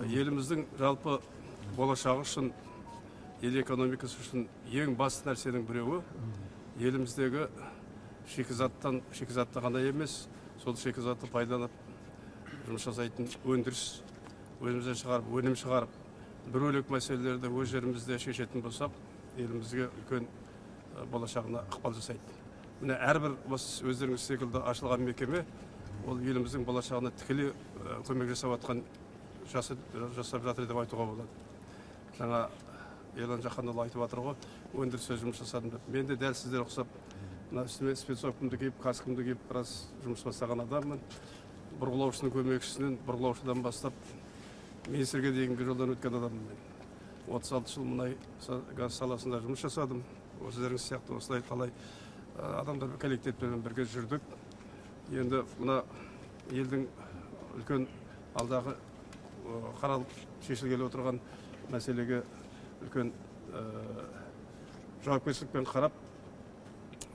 еліміздің жалпы болашағы үшін, ел экономикасы үшін ең басты нәрсенің біреуі еліміздегі шикізатты ғана емес, сол шикізатты пайдаланып жұмыс жасайтын өндіріс, өзімізден шығарып, өнім шығарып, бір бөлек мәселелерді өз жерімізде шешетін болсақ, елімізге үлкен болашағына ықпал жасайды. Міне әрбір өздеріңіз секілді ашылған мекеме ол еліміздің болашағына тікелей көмек жасап жатқан жасап жатыр деп айтуға болады. Жаңа Ерлан Жақанұлы айтып жатыр ғой, өндірісте жұмыс жасадым деп. Мен де дәл сіздер ұқсап, мына үстіме спецовкамды киіп, каскамды киіп, біраз жұмыс бастаған адаммын. Бұрғылаушының көмекшісінен, бұрғылаушыдан бастап министрге дейінгі жолдан өткен адаммын мен. 36 жыл мұнай газ саласында жұмыс жасадым. Өздеріңіз сияқты осылай талай адамдар коллективпен бірге жүрдік. Енді мына елдің үлкен алдағы қаралып шешілгелі отырған мәселеге үлкен жауапкершілікпен қарап,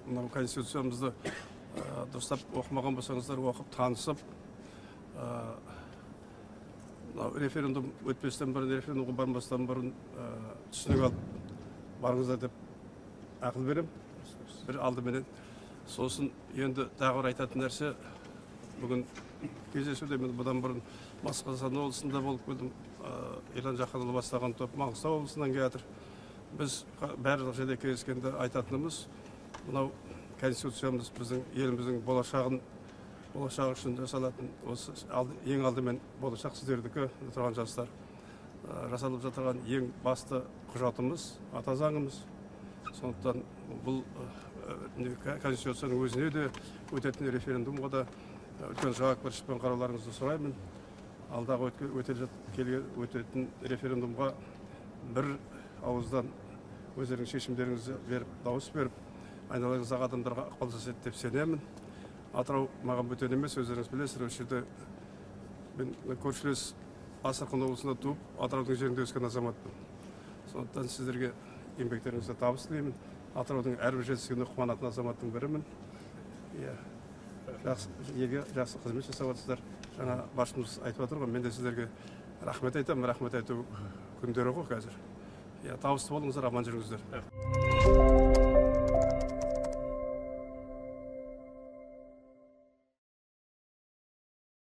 мынау конституциямызды дұрыстап оқымаған болсаңыздар оқып танысып, референдум өтпестен бұрын, референдумға бармастан бұрын түсінік алып барыңыздар деп ақыл берем. Бір алдыменен. Сосын енді тағы бір айтатын нәрсе, бүгін кездесуде мен бұдан бұрын Басқасан облысында болып келдім. Ерлан Жақанұлы бастаған топ Маңғыстау облысынан келатыр. Біз барлық жерде кездескенде айтатынымыз, мынау конституциямыз біздің еліміздің болашағы үшін жасалатын, осы ең алдымен болашақ сіздердікі тұрған жастар жасалып жатырған ең басты құжатымыз, ата заңымыз. Сондықтан бұл конституцияның өзіне де өтетін референдумға да үлкен жауапкершілікпен қарауларыңызды сұраймын. Алдағы өтетін референдумға бір ауыздан өздерінің шешімдеріңізді беріп, дауыс беріп, айналаңыздағы адамдарға ықпал жасайды деп сенемін. Атырау маған бөтен емес, өздеріңіз білесіздер, осы жерде мен көршілес Астрахань облысында туып, Атыраудың жерінде өскен азаматпын. Сондықтан сіздерге еңбектеріңізді табыс тілеймін. Атыраудың әрбір жетістігіне қуанатын азаматтың бірімін. Елге жақсы қызмет жасап жатсыздар. Жаңа басшымыз айтып отыр ғой, мен де сіздерге рахмет айтамын. Рахмет айту күндері ғой қазір. Табысты болыңыздар, аман жүріңіздер.